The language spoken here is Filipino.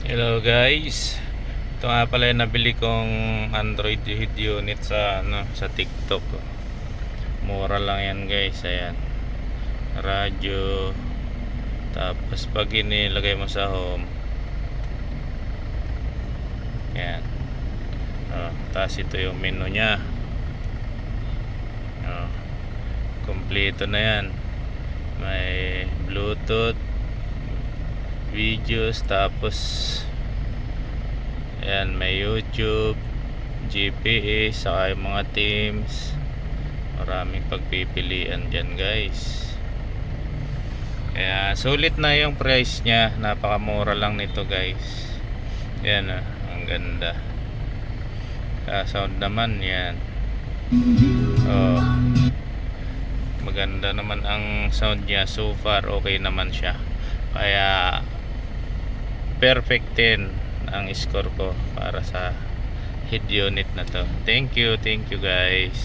Hello guys. Ito nga pala yung nabili kong Android head unit sa TikTok. Mura lang yan guys. Ayan. Radyo. Tapos pag inilagay mo sa home. Ayan. Tapos ito yung menu nya. Kompleto na yan. May Bluetooth, videos, tapos ayan, may YouTube, GPS, saka yung mga Teams. Maraming pagpipilian dyan guys. Kaya sulit na yung price nya. Napakamura lang nito guys. Yan ang ganda. Sound naman yan. Maganda naman ang sound nya. So far okay naman siya. Kaya perfect 10 ang score ko para sa head unit na to. Thank you guys.